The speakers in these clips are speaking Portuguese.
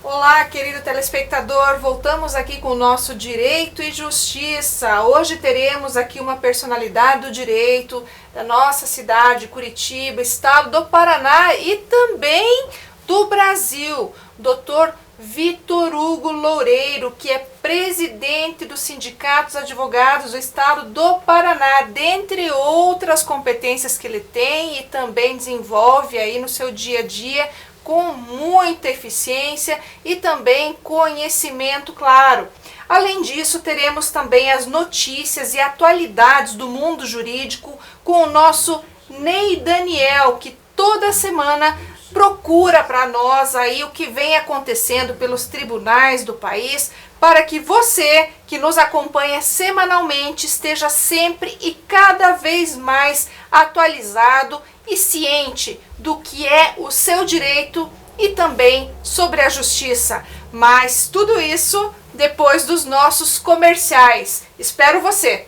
Olá, querido telespectador, voltamos aqui com o nosso Direito e Justiça. Hoje teremos aqui uma personalidade do direito da nossa cidade, Curitiba, estado do Paraná e também do Brasil, Dr. Vitor Hugo Loureiro, que é presidente do Sindicato dos Advogados do Estado do Paraná, dentre outras competências que ele tem e também desenvolve aí no seu dia a dia com muita eficiência e também conhecimento, claro. Além disso, teremos também as notícias e atualidades do mundo jurídico com o nosso Ney Daniel, que toda semana procura para nós aí o que vem acontecendo pelos tribunais do país, para que você que nos acompanha semanalmente esteja sempre e cada vez mais atualizado e ciente do que é o seu direito e também sobre a justiça. Mas tudo isso depois dos nossos comerciais. Espero você!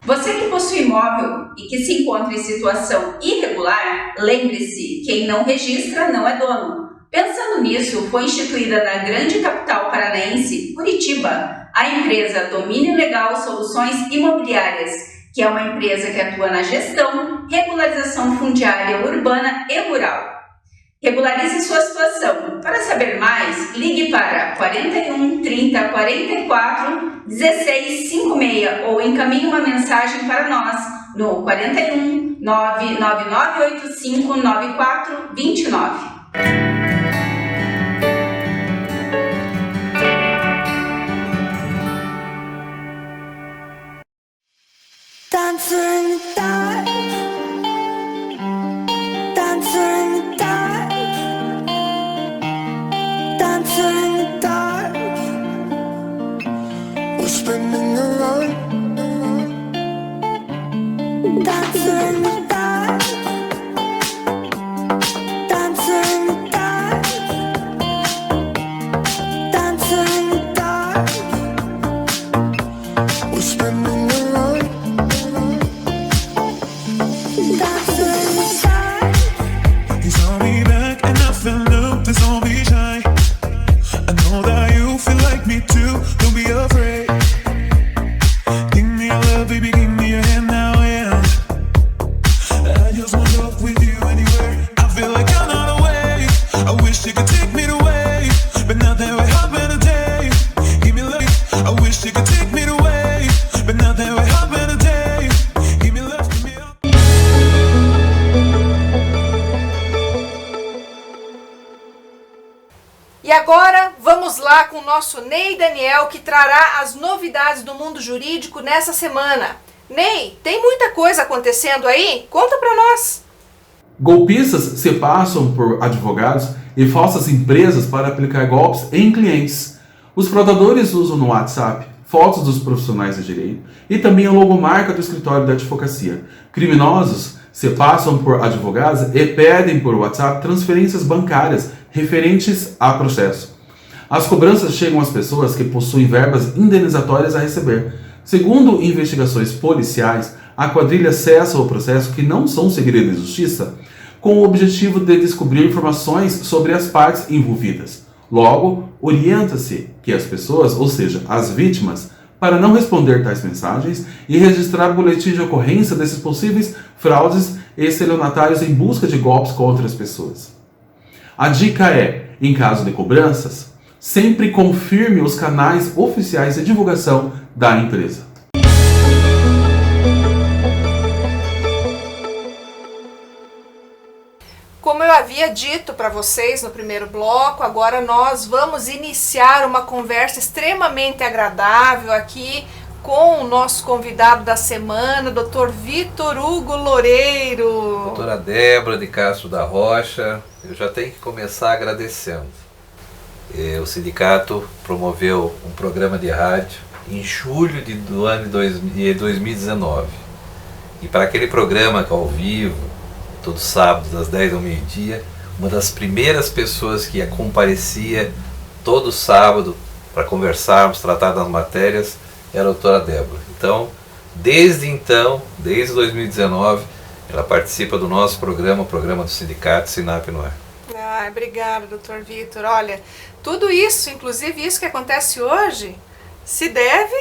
Você que possui imóvel e que se encontra em situação irregular, lembre-se, quem não registra não é dono. Pensando nisso, foi instituída na grande capital paranaense, Curitiba, a empresa Domínio Legal Soluções Imobiliárias, que é uma empresa que atua na gestão, regularização fundiária urbana e rural. Regularize sua situação. Para saber mais, ligue para 41 30 44 16 56 ou encaminhe uma mensagem para nós no 41 99985 9429. E agora vamos lá com o nosso Ney Daniel, que trará as novidades do mundo jurídico nessa semana. Ney, tem muita coisa acontecendo aí? Conta pra nós! Golpistas se passam por advogados e falsas empresas para aplicar golpes em clientes. Os fraudadores usam no WhatsApp fotos dos profissionais de direito e também a logomarca do escritório da advocacia. Criminosos se passam por advogados e pedem por WhatsApp transferências bancárias referentes a processo. As cobranças chegam às pessoas que possuem verbas indenizatórias a receber. Segundo investigações policiais, a quadrilha acessa o processo que não são segredo de justiça com o objetivo de descobrir informações sobre as partes envolvidas. Logo, orienta-se que as pessoas, ou seja, as vítimas, para não responder tais mensagens e registrar boletim de ocorrência desses possíveis fraudes e estelionatários em busca de golpes contra as pessoas. A dica é, em caso de cobranças, sempre confirme os canais oficiais de divulgação da empresa. Como eu havia dito para vocês no primeiro bloco, agora nós vamos iniciar uma conversa extremamente agradável aqui com o nosso convidado da semana, Dr. Vitor Hugo Loureiro. Doutora Débora de Castro da Rocha, eu já tenho que começar agradecendo. O sindicato promoveu um programa de rádio em julho do ano de 2019. E para aquele programa que é ao vivo, todo sábado, das 10 ao meio-dia, uma das primeiras pessoas que comparecia todo sábado para conversarmos, tratar das matérias, era a doutora Débora. Então, Desde então, desde 2019, ela participa do nosso programa, o programa do sindicato Sinap no Ar. Obrigada, doutor Vitor. Olha, tudo isso, inclusive isso que acontece hoje, se deve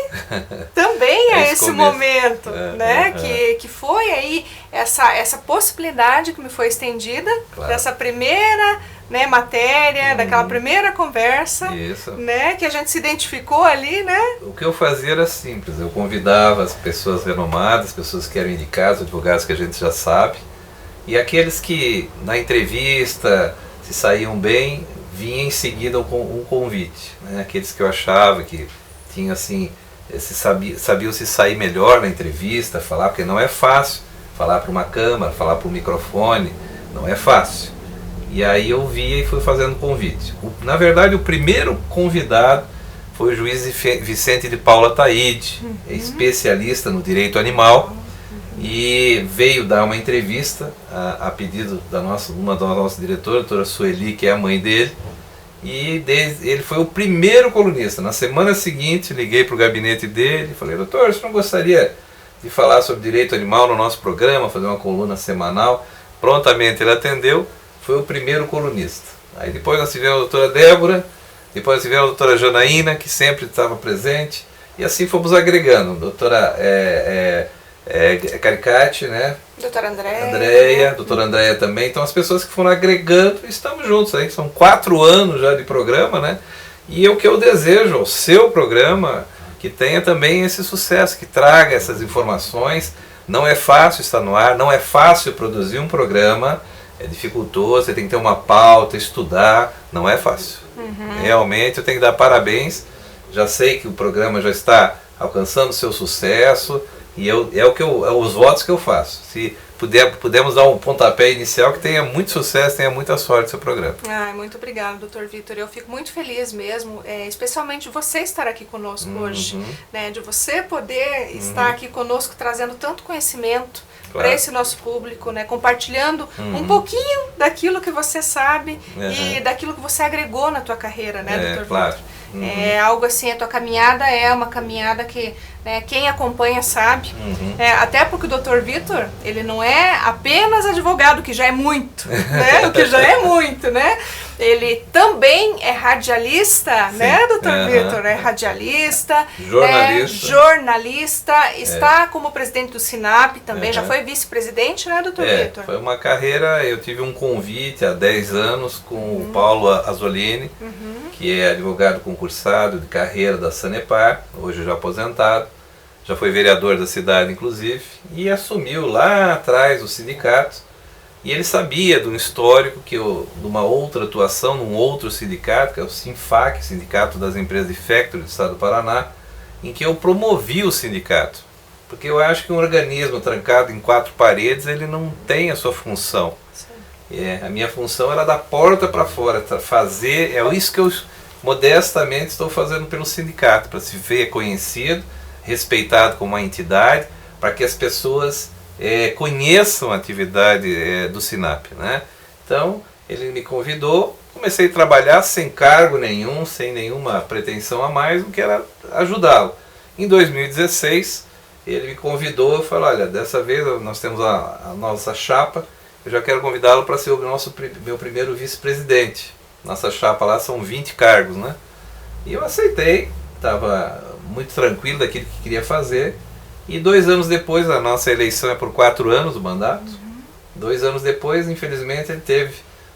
também a esse momento, né? Que foi aí essa possibilidade que me foi estendida, dessa primeira, né, matéria, daquela primeira conversa, né, que a gente se identificou ali, né? O que eu fazia era simples, eu convidava as pessoas renomadas, pessoas que eram indicadas, advogados que a gente já sabe, e aqueles que na entrevista se saíam bem, vinha em seguida um convite, né? Aqueles que eu achava que tinham assim, sabiam se sair melhor na entrevista, falar, porque não é fácil falar para uma câmera, falar para um microfone, não é fácil. E aí eu via e fui fazendo convite. Na verdade, o primeiro convidado foi o juiz Vicente de Paula Taide, especialista no direito animal, e veio dar uma entrevista a pedido uma da nossa diretora, a doutora Sueli, que é a mãe dele, e ele foi o primeiro colunista. Na semana seguinte, liguei para o gabinete dele e falei, doutor, você não gostaria de falar sobre direito animal no nosso programa, fazer uma coluna semanal? Prontamente ele atendeu, foi o primeiro colunista. Aí depois nós tivemos a doutora Débora, depois nós tivemos a doutora Janaína, que sempre estava presente, e assim fomos agregando. Doutora Caricati, né? Doutora Andréia, doutora Andréia também. Então as pessoas que foram agregando, estamos juntos aí, são 4 anos já de programa, né? E o que eu desejo ao seu programa, que tenha também esse sucesso, que traga essas informações. Não é fácil estar no ar, não é fácil produzir um programa, é dificultoso, você tem que ter uma pauta, estudar, não é fácil. Realmente eu tenho que dar parabéns, já sei que o programa já está alcançando seu sucesso, e os votos que eu faço. Se pudermos dar um pontapé inicial, que tenha muito sucesso, tenha muita sorte no seu programa. Muito obrigada, doutor Vitor. Eu fico muito feliz mesmo, especialmente de você estar aqui conosco hoje, né? De você poder estar aqui conosco trazendo tanto conhecimento para esse nosso público, né? Compartilhando um pouquinho daquilo que você sabe e daquilo que você agregou na tua carreira, né, doutor Vitor? É algo assim, a tua caminhada é uma caminhada que, né, quem acompanha sabe, até porque o Dr. Vitor, ele não é apenas advogado, que já é muito, né, o que já é muito, né, ele também é radialista, né, Dr. Vitor, é radialista, jornalista, está como presidente do Sinap também, já foi vice-presidente, né, Dr. Vitor? Foi uma carreira, eu tive um convite há 10 anos com o Paulo Azzolini, que é advogado concursado de carreira da Sanepar, hoje já aposentado, já foi vereador da cidade inclusive, e assumiu lá atrás o sindicato, e ele sabia de um histórico, de uma outra atuação num outro sindicato, que é o Sinfac, Sindicato das Empresas de Factory do Estado do Paraná, em que eu promovi o sindicato, porque eu acho que um organismo trancado em 4 paredes, ele não tem a sua função. A minha função era da porta para fora, fazer, é isso que eu modestamente estou fazendo pelo sindicato, para se ver conhecido, respeitado como uma entidade, para que as pessoas conheçam a atividade do Sinap, né? Então, ele me convidou, comecei a trabalhar sem cargo nenhum, sem nenhuma pretensão a mais, o que era ajudá-lo. Em 2016, ele me convidou, eu falei, olha, dessa vez nós temos a nossa chapa, eu já quero convidá-lo para ser meu primeiro vice-presidente. Nossa chapa lá são 20 cargos, né? E eu aceitei, estava muito tranquilo daquilo que queria fazer. E 2 anos depois, a nossa eleição é por 4 anos o mandato. 2 anos depois, infelizmente, ele teve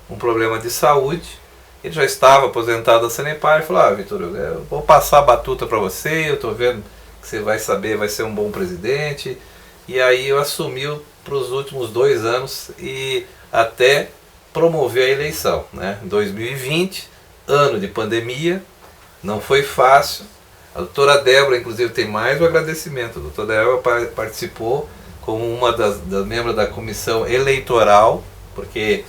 um problema de saúde. Ele já estava aposentado da Sanepar e falou, Vitor, eu vou passar a batuta para você, eu estou vendo que você vai saber, vai ser um bom presidente. E aí eu assumi para os últimos 2 anos e até promover a eleição, né? 2020, ano de pandemia, não foi fácil. A doutora Débora, inclusive, tem mais um agradecimento. A doutora Débora participou como uma das membros da comissão eleitoral, porque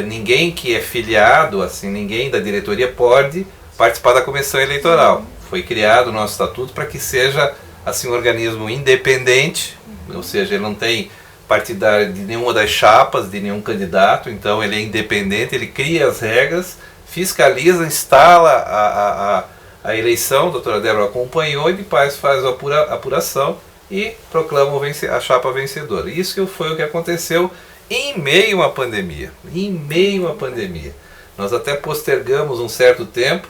ninguém que é filiado, assim, ninguém da diretoria pode participar da comissão eleitoral. Foi criado o nosso estatuto para que seja assim, um organismo independente, ou seja, ele não tem partidário de nenhuma das chapas, de nenhum candidato, então ele é independente, ele cria as regras, fiscaliza, instala a eleição, a doutora Débora acompanhou e depois faz a apuração e proclamam a chapa vencedora. Isso foi o que aconteceu em meio à pandemia. Em meio à pandemia. Nós até postergamos um certo tempo,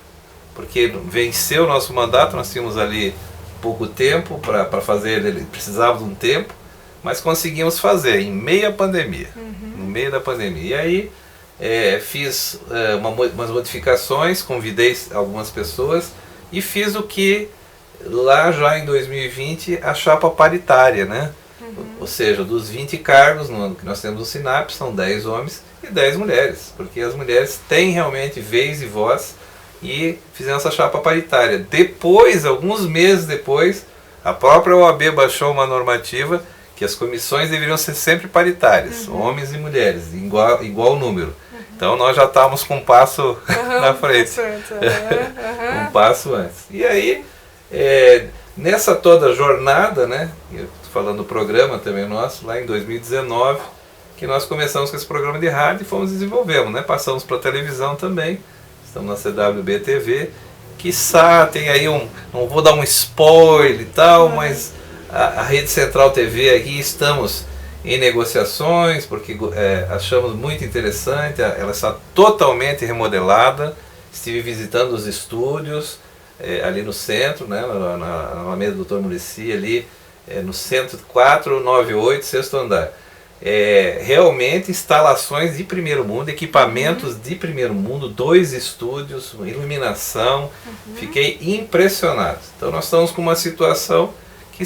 porque venceu o nosso mandato, nós tínhamos ali pouco tempo para fazer, ele precisava de um tempo, mas conseguimos fazer em meio à pandemia. No meio da pandemia. E aí fiz umas modificações, convidei algumas pessoas e fiz o que lá já em 2020 a chapa paritária, né? Ou seja, dos 20 cargos que nós temos no SINAP, são 10 homens e 10 mulheres, porque as mulheres têm realmente vez e voz, e fizemos essa chapa paritária. Depois, alguns meses depois, a própria OAB baixou uma normativa que as comissões deveriam ser sempre paritárias, homens e mulheres, igual número. Então nós já estávamos com um passo na frente, um passo antes. E aí, nessa toda jornada, né, eu estou falando do programa também nosso, lá em 2019, que nós começamos com esse programa de rádio e fomos desenvolvendo, né? Passamos para a televisão também, estamos na CWB TV, quiçá tem aí não vou dar um spoiler e tal, mas a Rede Central TV aqui estamos em negociações, porque achamos muito interessante, ela está totalmente remodelada, estive visitando os estúdios ali no centro, né, na Alameda do Dr. Muricy, ali no centro 498, sexto andar. Realmente instalações de primeiro mundo, equipamentos de primeiro mundo, 2 estúdios, iluminação, fiquei impressionado. Então nós estamos com uma situação que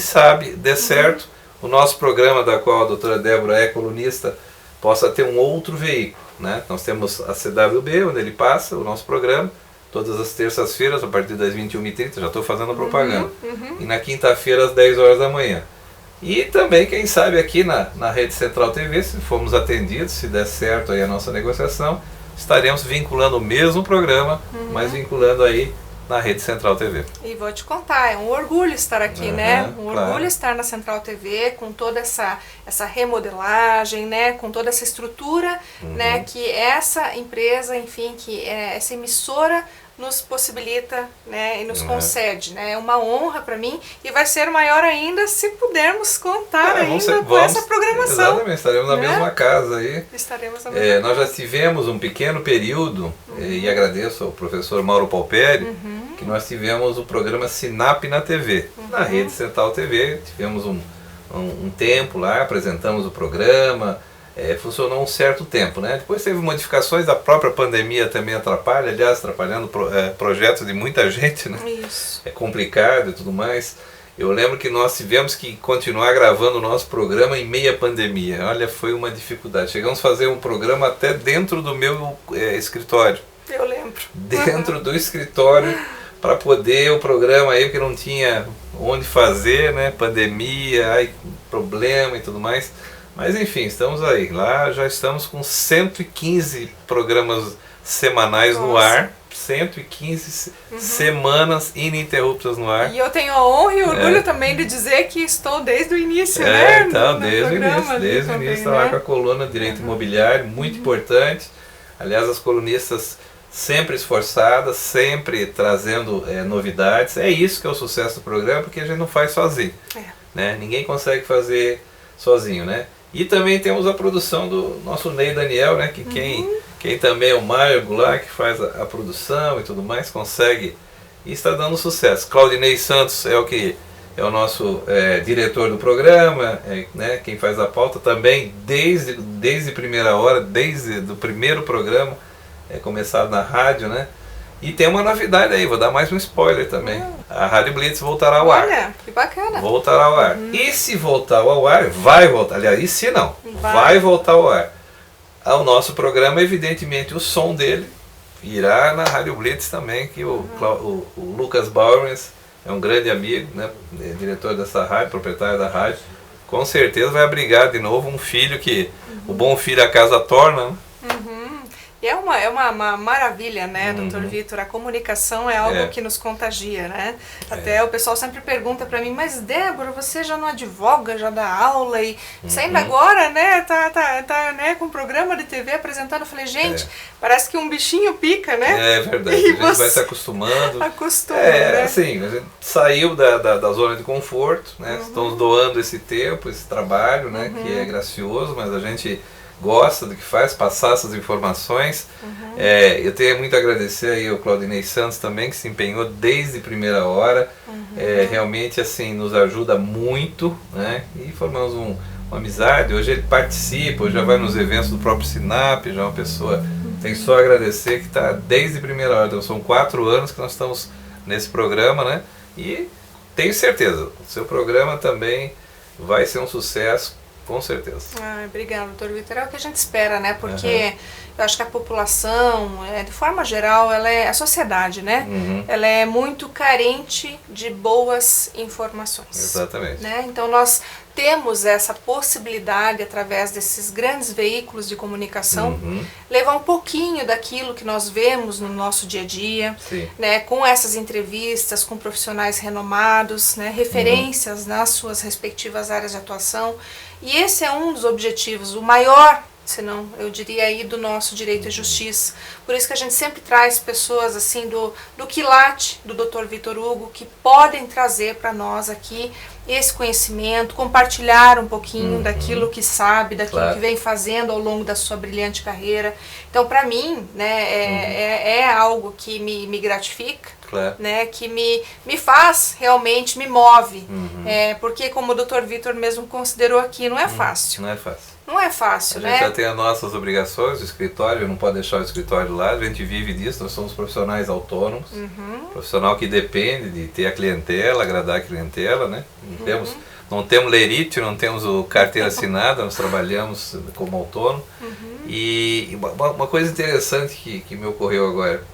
dê certo, o nosso programa, da qual a doutora Débora é colunista, possa ter um outro veículo, né? Nós temos a CWB, onde ele passa o nosso programa, todas as terças-feiras, a partir das 21h30, já estou fazendo a propaganda, e na quinta-feira às 10 horas da manhã. E também, quem sabe, aqui na Rede Central TV, se formos atendidos, se der certo aí a nossa negociação, estaremos vinculando o mesmo programa, mas vinculando aí na Rede Central TV. E vou te contar, é um orgulho estar aqui, né? Um orgulho estar na Central TV, com toda essa remodelagem, né? Com toda essa estrutura, né? Que essa empresa, enfim, que essa emissora nos possibilita, né, e nos concede, né? É uma honra para mim, e vai ser maior ainda se pudermos contar com essa programação. Exatamente, estaremos na mesma casa aí. Estaremos na mesma nós já tivemos um pequeno período, e agradeço ao professor Mauro Palperi, que nós tivemos o programa SINAP na TV, na Rede Central TV, tivemos um tempo lá, apresentamos o programa, funcionou um certo tempo, né? Depois teve modificações, da própria pandemia também atrapalha, aliás, atrapalhando projetos de muita gente, né? Isso. É complicado e tudo mais. Eu lembro que nós tivemos que continuar gravando o nosso programa em meia pandemia. Olha, foi uma dificuldade. Chegamos a fazer um programa até dentro do meu escritório. Eu lembro. Dentro do escritório, para poder o programa aí, porque não tinha onde fazer, né? Pandemia, problema e tudo mais. Mas enfim, estamos aí. Lá já estamos com 115 programas semanais no ar. 115 semanas ininterruptas no ar. E eu tenho a honra e o orgulho também de dizer que estou desde o início, né? Então, desde o início, está lá com a coluna Direito Imobiliário, muito importante. Aliás, as colunistas sempre esforçadas, sempre trazendo novidades. É isso que é o sucesso do programa, porque a gente não faz sozinho. Né? Ninguém consegue fazer sozinho, né? E também temos a produção do nosso Ney Daniel, né? Que quem também é o Margo lá, que faz a produção e tudo mais, consegue e está dando sucesso. Claudinei Santos é o nosso diretor do programa, né? Quem faz a pauta também desde primeira hora, desde o primeiro programa, começado na rádio, né? E tem uma novidade aí, vou dar mais um spoiler também. A Rádio Blitz voltará ao ar. Olha, que bacana. Voltará ao ar. E se voltar ao ar, vai voltar. Aliás, e se não? Vai voltar ao ar. O nosso programa, evidentemente, o som dele irá na Rádio Blitz também, que o Lucas Bauermans é um grande amigo, né? Diretor dessa rádio, proprietário da rádio. Com certeza vai abrigar de novo um filho que o bom filho a casa torna, né? E é uma maravilha, né, doutor Uhum. Vitor? A comunicação é algo É. que nos contagia, né? Até o pessoal sempre pergunta pra mim, mas Débora, você já não advoga, já dá aula e saindo agora, né, tá né, com um programa de TV apresentando. Eu falei, gente, parece que um bichinho pica, né? É verdade, E a gente vai você- se acostumando. Acostuma, É, né? assim, a gente saiu da zona de conforto, né? Estamos doando esse tempo, esse trabalho, né? Que é gracioso, mas a gente gosta do que faz, passar essas informações. Eu tenho muito a agradecer aí ao Claudinei Santos também, que se empenhou desde a primeira hora. Realmente, assim, nos ajuda muito, né? E formamos uma amizade. Hoje ele participa, hoje já vai nos eventos do próprio Sinap, já é uma pessoa... Tem só a agradecer que está desde a primeira hora. Então, são 4 anos que nós estamos nesse programa, né? E tenho certeza, o seu programa também vai ser um sucesso, com certeza. Obrigada, doutor Vitor. É o que a gente espera, né? Porque eu acho que a população, de forma geral, a sociedade, né? Ela é muito carente de boas informações. Exatamente. Né? Então nós temos essa possibilidade, através desses grandes veículos de comunicação, levar um pouquinho daquilo que nós vemos no nosso dia a dia, Sim. né? Com essas entrevistas, com profissionais renomados, né? Referências nas suas respectivas áreas de atuação. E esse é um dos objetivos, o maior, senão eu diria aí, do nosso Direito e Justiça. Por isso que a gente sempre traz pessoas assim do quilate do Dr. Vitor Hugo, que podem trazer para nós aqui esse conhecimento, compartilhar um pouquinho daquilo que sabe, daquilo Claro. que vem fazendo ao longo da sua brilhante carreira. Então, para mim, né, é algo que me gratifica. Claro. Né, que me faz realmente, me move. Porque, como o Dr. Vitor mesmo considerou aqui, não é fácil. Não é fácil. Não é A fácil, gente né? já tem as nossas obrigações, o escritório, não pode deixar o escritório lá, a gente vive disso, nós somos profissionais autônomos, profissional que depende de ter a clientela, agradar a clientela, né? Não temos lerite, não temos o carteira assinada, nós trabalhamos como autônomo. E uma coisa interessante que me ocorreu agora,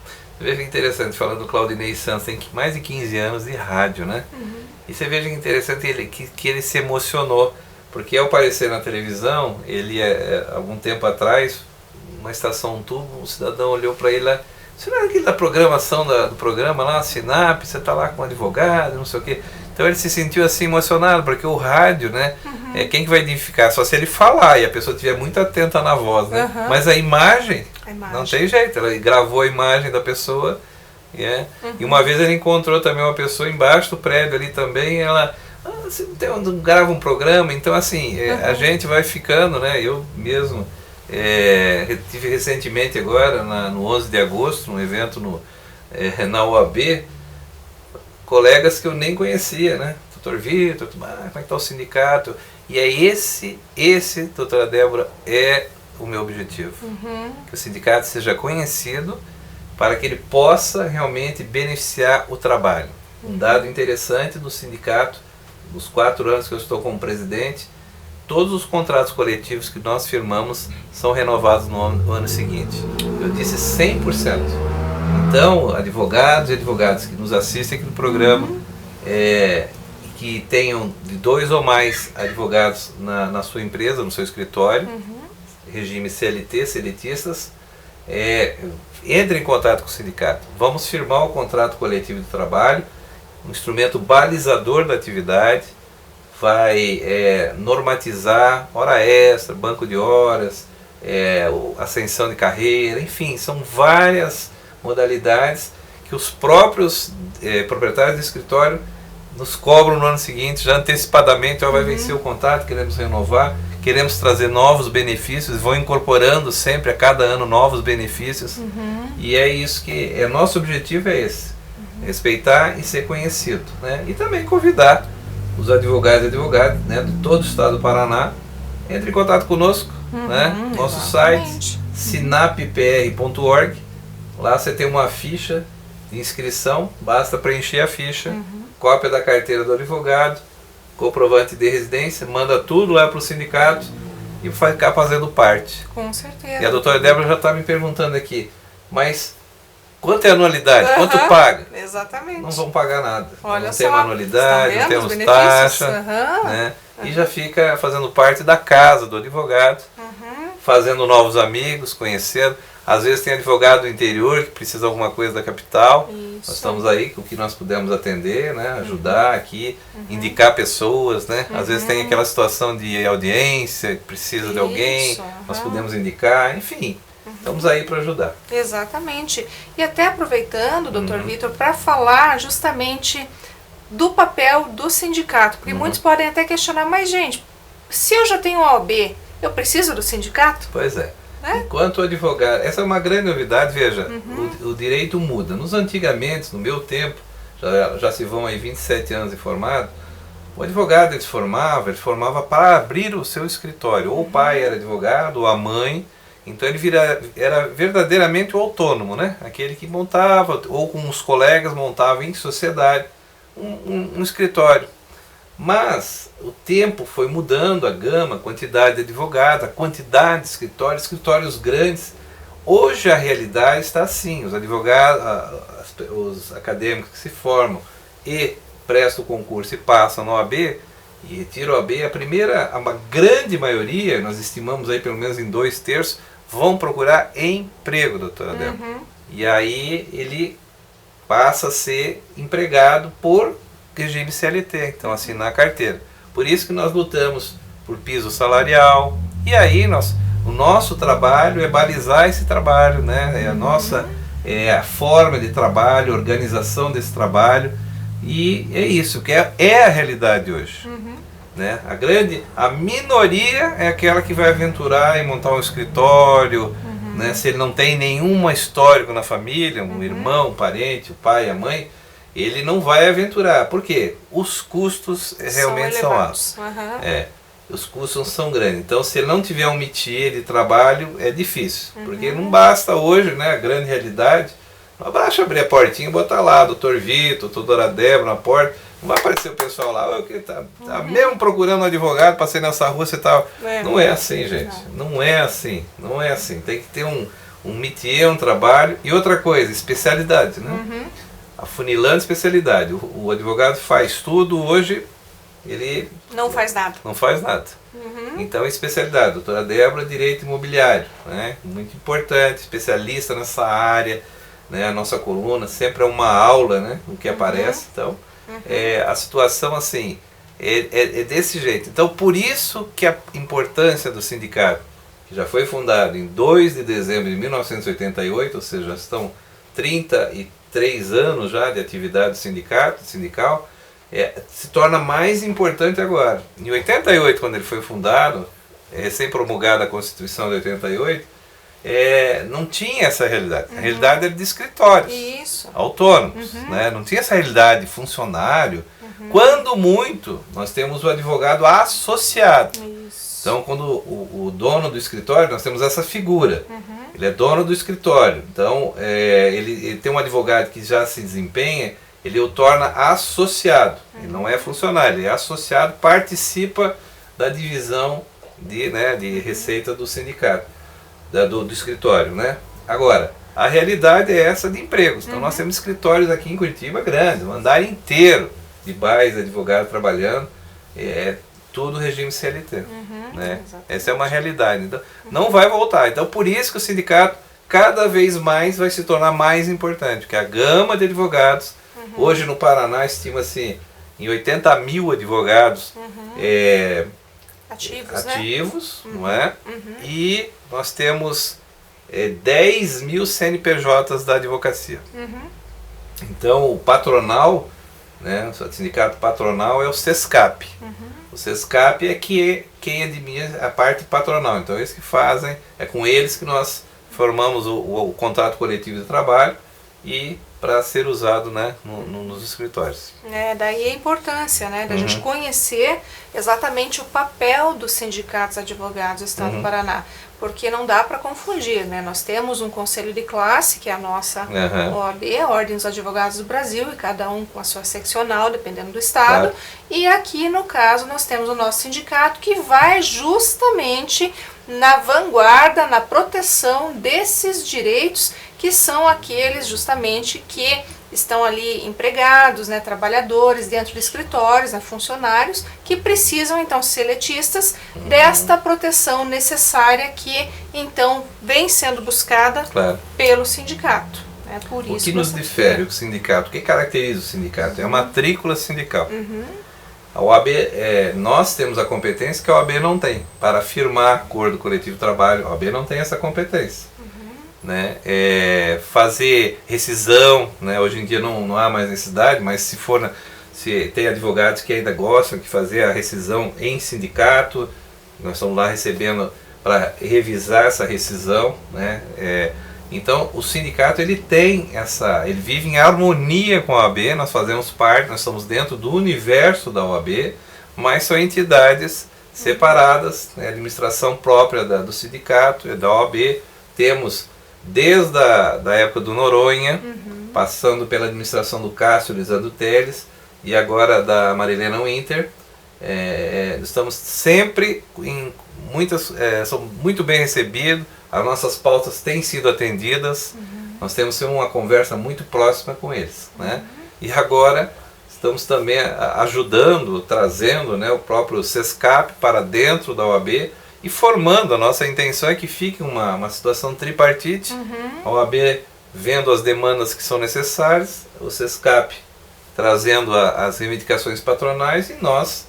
veja que interessante, falando do Claudinei Santos, tem mais de 15 anos de rádio, né? E você veja que interessante que ele se emocionou, porque ao aparecer na televisão, ele, algum tempo atrás, uma estação tubo, um cidadão olhou para ele lá, você não é aquele da programação do programa lá, Sinap, você está lá com um advogado, não sei o quê. Então ele se sentiu assim emocionado, porque o rádio, né, quem que vai identificar? Só se ele falar e a pessoa estiver muito atenta na voz, né? Mas a imagem, não tem jeito, ela gravou a imagem da pessoa, e uma vez ele encontrou também uma pessoa embaixo do prédio ali também, ela... você grava um programa, então assim, a gente vai ficando, né? Eu mesmo tive recentemente agora, no 11 de agosto, num evento na OAB, colegas que eu nem conhecia, né? Doutor Vitor, como é que está o sindicato? E é esse, doutora Débora, é o meu objetivo. Que o sindicato seja conhecido para que ele possa realmente beneficiar o trabalho. Um dado interessante do sindicato, nos 4 anos que eu estou como presidente, todos os contratos coletivos que nós firmamos são renovados no ano seguinte. Eu disse 100%. Então, advogados e advogadas que nos assistem aqui no programa, que tenham de 2 ou mais advogados na sua empresa, no seu escritório, regime CLT, CLTistas, entre em contato com o sindicato. Vamos firmar o contrato coletivo de trabalho, um instrumento balizador da atividade, vai normatizar hora extra, banco de horas, ascensão de carreira, enfim, são várias modalidades que os próprios proprietários do escritório nos cobram no ano seguinte, já antecipadamente, vai vencer o contrato, queremos renovar, queremos trazer novos benefícios, vão incorporando sempre a cada ano novos benefícios, e é isso que nosso objetivo é esse, respeitar e ser conhecido, né? E também convidar os advogados e advogadas, né, de todo o estado do Paraná, entre em contato conosco, né? Nosso site sinappr.org, lá você tem uma ficha de inscrição, basta preencher a ficha, cópia da carteira do advogado, comprovante de residência, manda tudo lá para o sindicato e vai ficar fazendo parte. Com certeza. E a doutora Débora já está me perguntando aqui, mas quanto é a anualidade? Quanto paga? Exatamente. Não vão pagar nada. Olha não só, temos anualidade, está não vendo os temos benefícios? taxa, né? E já fica fazendo parte da casa do advogado, fazendo novos amigos, conhecendo. Às vezes tem advogado do interior que precisa de alguma coisa da capital. Isso. Nós estamos aí com o que nós pudermos atender, né? Ajudar aqui, indicar pessoas, né? Às vezes tem aquela situação de audiência, que precisa de alguém, nós podemos indicar, enfim. Estamos aí para ajudar. Exatamente. E até aproveitando, doutor Vitor, para falar justamente do papel do sindicato. Porque muitos podem até questionar, mas gente, se eu já tenho OAB, eu preciso do sindicato? Pois é. Enquanto advogado, essa é uma grande novidade, veja, o direito muda. Nos antigamente, no meu tempo, já se vão aí 27 anos de formado, o advogado ele formava para abrir o seu escritório. Ou o pai era advogado, ou a mãe, então ele era verdadeiramente o autônomo, né? Aquele que montava, ou com os colegas montava em sociedade um escritório. Mas o tempo foi mudando a gama, a quantidade de advogados, a quantidade de escritórios grandes. Hoje a realidade está assim, os advogados, os acadêmicos que se formam e prestam o concurso e passam na OAB, e retiram a OAB, a grande maioria, nós estimamos aí pelo menos em 2/3, vão procurar emprego, doutora Débora. E aí ele passa a ser empregado por regime CLT, então assinar a carteira. Por isso que nós lutamos por piso salarial, e aí o nosso trabalho é balizar esse trabalho, né? É a forma de trabalho, a organização desse trabalho, e é isso que é a realidade hoje. Né? A minoria é aquela que vai aventurar em montar um escritório, né? Se ele não tem nenhum histórico na família, um irmão, um parente, o pai, a mãe, ele não vai aventurar. Por quê? Os custos realmente são altos. Os custos são grandes. Então, se ele não tiver um métier de trabalho, é difícil. Porque não basta hoje, né, a grande realidade, não basta abrir a portinha e botar lá, doutor Vitor, doutora Débora na porta, não vai aparecer o pessoal lá, tá mesmo procurando um advogado, passei nessa rua, você tá... Não é assim, gente. Não é assim. Tem que ter um métier, um trabalho. E outra coisa, especialidade, né? Afunilando especialidade. O advogado faz tudo, hoje ele não faz nada. Então, especialidade. Doutora Débora, direito imobiliário, né? Muito importante, especialista nessa área, né? A nossa coluna sempre é uma aula, né? O que aparece. Então, a situação assim é desse jeito. Então, por isso que a importância do sindicato, que já foi fundado em 2 de dezembro de 1988, ou seja, já estão 33 anos já de atividade sindical, se torna mais importante agora. Em 88, quando ele foi fundado, recém-promulgada a Constituição de 88, não tinha essa realidade. A realidade era de escritórios autônomos, né? Não tinha essa realidade de funcionário. Quando muito, nós temos o advogado associado. Então, quando o dono do escritório, nós temos essa figura. Ele é dono do escritório. Então, ele tem um advogado que já se desempenha, ele o torna associado. Ele não é funcionário, ele é associado, participa da divisão de receita do sindicato, do escritório, né? Agora, a realidade é essa de empregos. Então, nós temos escritórios aqui em Curitiba grandes, um andar inteiro de bares, advogados trabalhando, tudo regime CLT. Né? Essa é uma realidade. Então, não vai voltar. Então, por isso que o sindicato cada vez mais vai se tornar mais importante, porque a gama de advogados, hoje no Paraná, estima-se em 80 mil advogados ativos, não é? E nós temos 10 mil CNPJs da advocacia. Então, o patronal, né, o sindicato patronal é o SESCAP. O SESCAP é quem administra a parte patronal. Então, eles que fazem, é com eles que nós formamos o contrato coletivo de trabalho e para ser usado, né, nos escritórios. Daí a importância, né, da gente conhecer exatamente o papel dos sindicatos advogados do Estado do Paraná, porque não dá para confundir, né? Nós temos um conselho de classe, que é a nossa OAB, a Ordem dos Advogados do Brasil, e cada um com a sua seccional, dependendo do estado, e aqui, no caso, nós temos o nosso sindicato, que vai justamente na vanguarda, na proteção desses direitos, que são aqueles justamente que estão ali empregados, né, trabalhadores dentro de escritórios, né, funcionários, que precisam então ser letistas desta proteção necessária que então vem sendo buscada pelo sindicato. É por isso o que nos difere o sindicato? O que caracteriza o sindicato? É a matrícula sindical. A OAB, nós temos a competência que a OAB não tem, para firmar acordo coletivo de trabalho. A OAB não tem essa competência. Né? Fazer rescisão, né? Hoje em dia não há mais necessidade, mas se tem advogados que ainda gostam de fazer a rescisão em sindicato, nós estamos lá recebendo para revisar essa rescisão, né? Então o sindicato ele vive em harmonia com a OAB, nós fazemos parte, nós estamos dentro do universo da OAB, mas são entidades separadas, né? Administração própria do sindicato, da OAB, temos desde a época do Noronha, passando pela administração do Cássio Lisandro Teles e agora da Marilena Winter, estamos sempre em somos muito bem recebidos, as nossas pautas têm sido atendidas, nós temos uma conversa muito próxima com eles, né? E agora estamos também ajudando, trazendo, né, o próprio SESCAP para dentro da OAB e formando. A nossa intenção é que fique uma situação tripartite, a OAB vendo as demandas que são necessárias, o SESCAP trazendo as reivindicações patronais e nós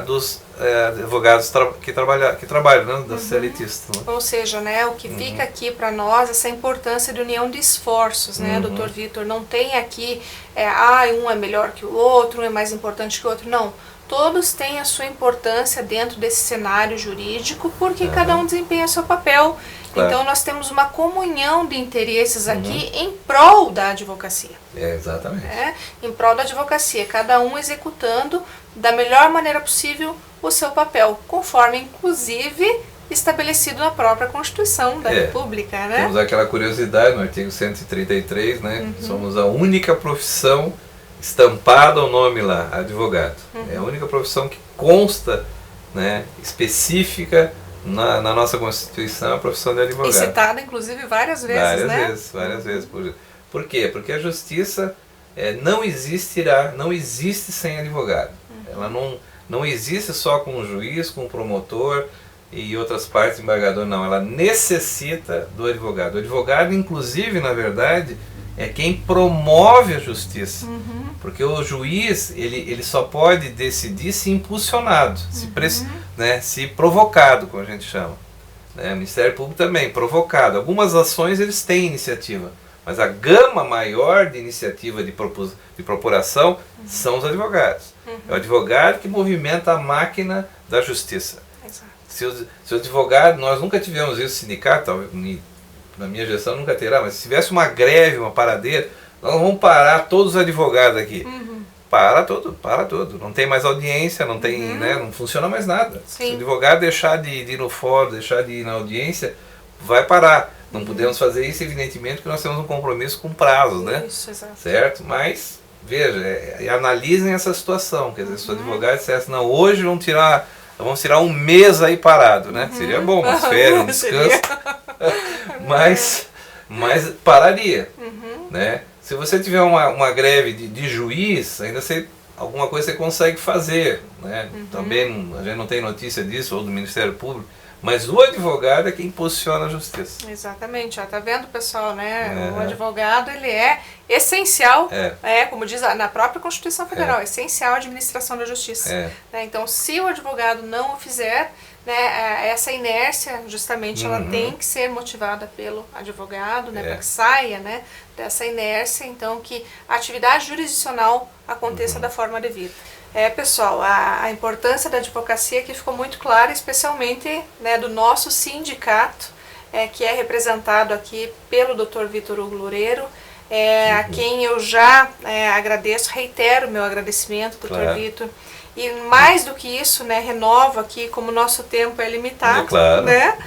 dos advogados que trabalham, né, das CLTistas. Né? Ou seja, né, o que fica aqui para nós, essa importância de união de esforços, né, Dr. Vitor? Não tem aqui, um é melhor que o outro, um é mais importante que o outro, não. Todos têm a sua importância dentro desse cenário jurídico, porque cada um desempenha seu papel. Então nós temos uma comunhão de interesses aqui em prol da advocacia. Exatamente. Em prol da advocacia, cada um executando da melhor maneira possível o seu papel, conforme inclusive estabelecido na própria Constituição da República. Né? Temos aquela curiosidade no artigo 133, né? Somos a única profissão estampado o nome lá, advogado. É a única profissão que consta, né, específica na nossa Constituição, a profissão de advogado. E citada, inclusive, várias vezes, Várias vezes. Por quê? Porque a justiça não existe sem advogado. Ela não existe só com o juiz, com o promotor e outras partes, embargador, não. Ela necessita do advogado. O advogado, inclusive, na verdade, é quem promove a justiça. Porque o juiz, ele só pode decidir se impulsionado, se provocado, como a gente chama. O Ministério Público também, provocado. Algumas ações eles têm iniciativa, mas a gama maior de iniciativa de procuração são os advogados. É o advogado que movimenta a máquina da justiça. Se o advogado, nós nunca tivemos isso no sindicato, na minha gestão nunca terá, mas se tivesse uma greve, uma paradeira, nós vamos parar todos os advogados aqui. Para tudo. Não tem mais audiência, não tem, né, não funciona mais nada. Se o advogado deixar de ir no fórum, deixar de ir na audiência, vai parar. Não podemos fazer isso, evidentemente, porque nós temos um compromisso com prazos, né? Isso, exato. Certo? Mas, veja, analisem essa situação. Quer dizer, se o advogado dissesse, não, hoje vamos tirar um mês aí parado, né? Seria bom, umas férias, um descanso. mas pararia, né? Se você tiver uma greve de juiz, ainda alguma coisa você consegue fazer, né? Também a gente não tem notícia disso, ou do Ministério Público, mas o advogado é quem impulsiona a justiça. Exatamente, tá vendo, pessoal, né? O advogado, ele é essencial, como diz na própria Constituição Federal, essencial à administração da justiça. Né? Então, se o advogado não o fizer, né, essa inércia, justamente, ela tem que ser motivada pelo advogado, né, para que saia, né, dessa inércia, então, que a atividade jurisdicional aconteça da forma devida. Pessoal, a importância da advocacia aqui ficou muito clara, especialmente, né, do nosso sindicato, que é representado aqui pelo Dr. Vitor Hugo Loureiro, a quem eu já agradeço, reitero o meu agradecimento, Dr. Vitor. E mais do que isso, né, renovo aqui, como o nosso tempo é limitado, né,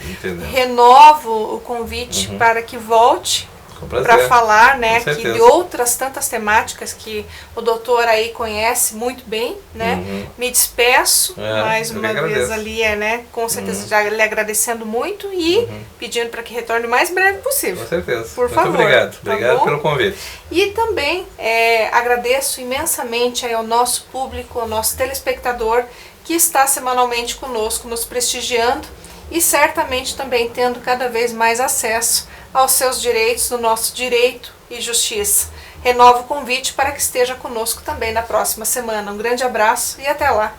renovo o convite para que volte Com prazer. para falar, né, Com aqui de certeza. outras tantas temáticas que o doutor aí conhece muito bem, né? Me despeço mais eu que uma vez agradeço. ali, né? Com certeza já lhe agradecendo muito e pedindo para que retorne o mais breve possível. Com certeza. Por Muito favor, obrigado. tá Obrigado bom? pelo convite. E também agradeço imensamente aí ao nosso público, ao nosso telespectador que está semanalmente conosco, nos prestigiando e certamente também tendo cada vez mais acesso aos seus direitos, do nosso direito e justiça. Renovo o convite para que esteja conosco também na próxima semana. Um grande abraço e até lá!